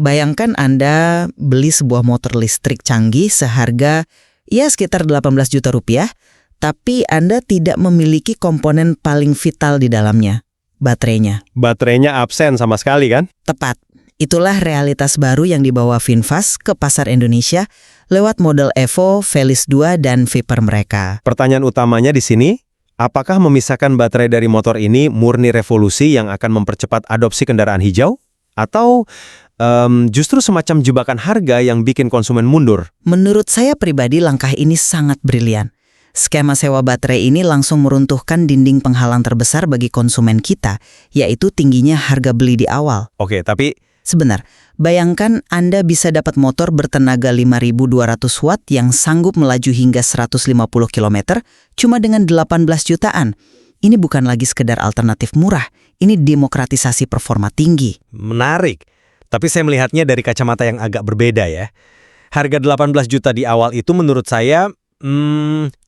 Bayangkan Anda beli sebuah motor listrik canggih seharga sekitar 18 juta rupiah, tapi Anda tidak memiliki komponen paling vital di dalamnya, baterainya. Baterainya absen sama sekali kan? Tepat. Itulah realitas baru yang dibawa VinFast ke pasar Indonesia lewat model Evo, Velis 2, dan Viper mereka. Pertanyaan utamanya di sini, apakah memisahkan baterai dari motor ini murni revolusi yang akan mempercepat adopsi kendaraan hijau? Atau justru semacam jebakan harga yang bikin konsumen mundur? Menurut saya pribadi langkah ini sangat brilian. Skema sewa baterai ini langsung meruntuhkan dinding penghalang terbesar bagi konsumen kita, yaitu tingginya harga beli di awal. Oke, tapi Sebentar, bayangkan Anda bisa dapat motor bertenaga 5.200 watt yang sanggup melaju hingga 150 km cuma dengan 18 jutaan. Ini bukan lagi sekedar alternatif murah, ini demokratisasi performa tinggi. menarik. Tapi saya melihatnya dari kacamata yang agak berbeda ya. Harga 18 juta di awal itu menurut saya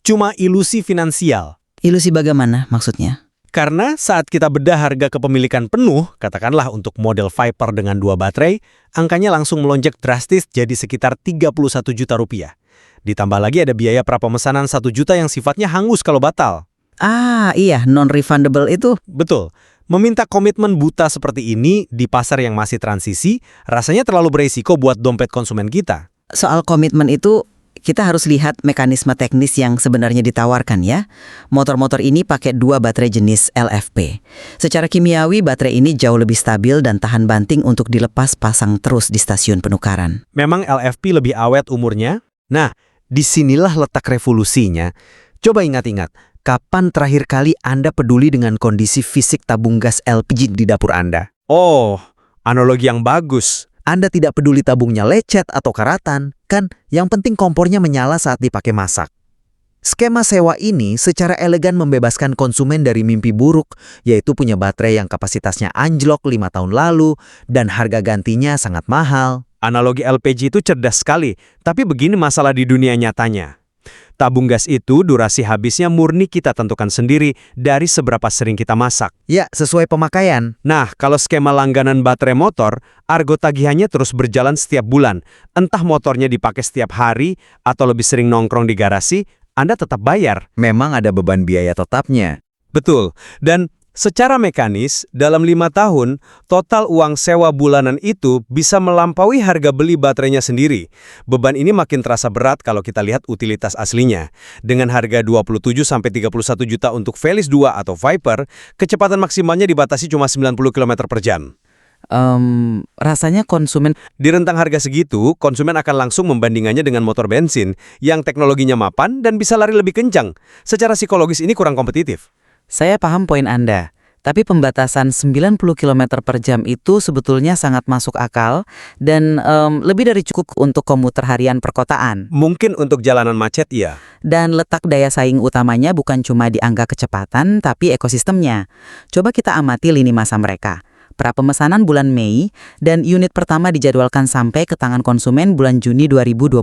cuma ilusi finansial. Ilusi bagaimana maksudnya? Karena saat kita bedah harga kepemilikan penuh, katakanlah untuk model Viper dengan 2 baterai, angkanya langsung melonjak drastis jadi sekitar 31 juta rupiah. Ditambah lagi ada biaya prapemesanan 1 juta yang sifatnya hangus kalau batal. Iya, non-refundable itu. Betul. Meminta komitmen buta seperti ini di pasar yang masih transisi, rasanya terlalu beresiko buat dompet konsumen kita. Soal komitmen itu, kita harus lihat mekanisme teknis yang sebenarnya ditawarkan ya. Motor-motor ini pakai 2 baterai jenis LFP. Secara kimiawi, baterai ini jauh lebih stabil dan tahan banting untuk dilepas pasang terus di stasiun penukaran. Memang LFP lebih awet umurnya? Nah, disinilah letak revolusinya. Coba ingat-ingat, kapan terakhir kali Anda peduli dengan kondisi fisik tabung gas LPG di dapur Anda? Oh, analogi yang bagus. Anda tidak peduli tabungnya lecet atau karatan, kan yang penting kompornya menyala saat dipakai masak. Skema sewa ini secara elegan membebaskan konsumen dari mimpi buruk, yaitu punya baterai yang kapasitasnya anjlok 5 tahun lalu dan harga gantinya sangat mahal. Analogi LPG itu cerdas sekali, tapi begini masalah di dunia nyatanya. Tabung gas itu durasi habisnya murni kita tentukan sendiri dari seberapa sering kita masak. Ya, sesuai pemakaian. Nah, kalau skema langganan baterai motor, argo tagihannya terus berjalan setiap bulan. Entah motornya dipakai setiap hari atau lebih sering nongkrong di garasi, Anda tetap bayar. Memang ada beban biaya tetapnya. Betul. Dan secara mekanis, dalam 5 tahun, total uang sewa bulanan itu bisa melampaui harga beli baterainya sendiri. Beban ini makin terasa berat kalau kita lihat utilitas aslinya. Dengan harga 27-31 juta untuk Velis 2 atau Viper, kecepatan maksimalnya dibatasi cuma 90 km per jam. Rasanya konsumen... Di rentang harga segitu, konsumen akan langsung membandingannya dengan motor bensin, yang teknologinya mapan dan bisa lari lebih kencang. Secara psikologis ini kurang kompetitif. Saya paham poin Anda, tapi pembatasan 90 km per jam itu sebetulnya sangat masuk akal dan lebih dari cukup untuk komuter harian perkotaan. Mungkin untuk jalanan macet, iya. Dan letak daya saing utamanya bukan cuma di angka kecepatan, tapi ekosistemnya. Coba kita amati lini masa mereka. Prapemesanan bulan Mei dan unit pertama dijadwalkan sampai ke tangan konsumen bulan Juni 2026.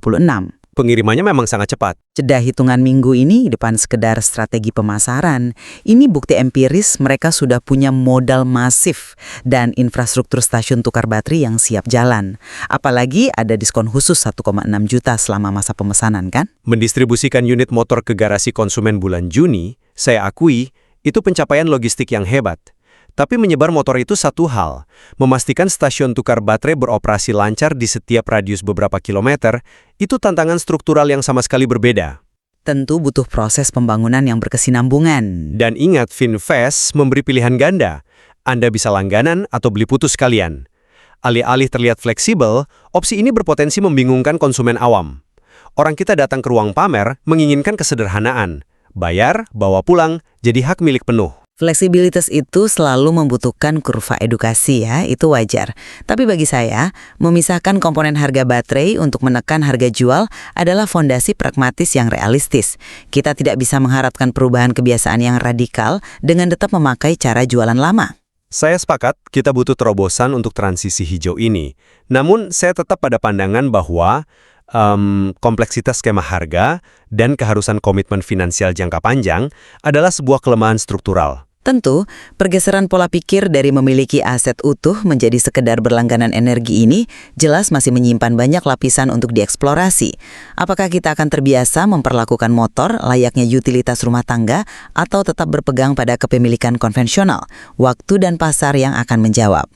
Pengirimannya memang sangat cepat. Jeda hitungan minggu ini depan sekedar strategi pemasaran. Ini bukti empiris mereka sudah punya modal masif dan infrastruktur stasiun tukar baterai yang siap jalan. Apalagi ada diskon khusus 1,6 juta selama masa pemesanan kan? Mendistribusikan unit motor ke garasi konsumen bulan Juni, saya akui, itu pencapaian logistik yang hebat. Tapi menyebar motor itu satu hal, memastikan stasiun tukar baterai beroperasi lancar di setiap radius beberapa kilometer, itu tantangan struktural yang sama sekali berbeda. Tentu butuh proses pembangunan yang berkesinambungan. Dan ingat, VinFast memberi pilihan ganda. Anda bisa langganan atau beli putus sekalian. Alih-alih terlihat fleksibel, opsi ini berpotensi membingungkan konsumen awam. Orang kita datang ke ruang pamer menginginkan kesederhanaan. Bayar, bawa pulang, jadi hak milik penuh. Fleksibilitas itu selalu membutuhkan kurva edukasi ya, itu wajar. Tapi bagi saya, memisahkan komponen harga baterai untuk menekan harga jual adalah fondasi pragmatis yang realistis. Kita tidak bisa mengharapkan perubahan kebiasaan yang radikal dengan tetap memakai cara jualan lama. Saya sepakat, kita butuh terobosan untuk transisi hijau ini. Namun, saya tetap pada pandangan bahwa kompleksitas skema harga dan keharusan komitmen finansial jangka panjang adalah sebuah kelemahan struktural. Tentu, pergeseran pola pikir dari memiliki aset utuh menjadi sekedar berlangganan energi ini jelas masih menyimpan banyak lapisan untuk dieksplorasi. Apakah kita akan terbiasa memperlakukan motor layaknya utilitas rumah tangga atau tetap berpegang pada kepemilikan konvensional? Waktu dan pasar yang akan menjawab.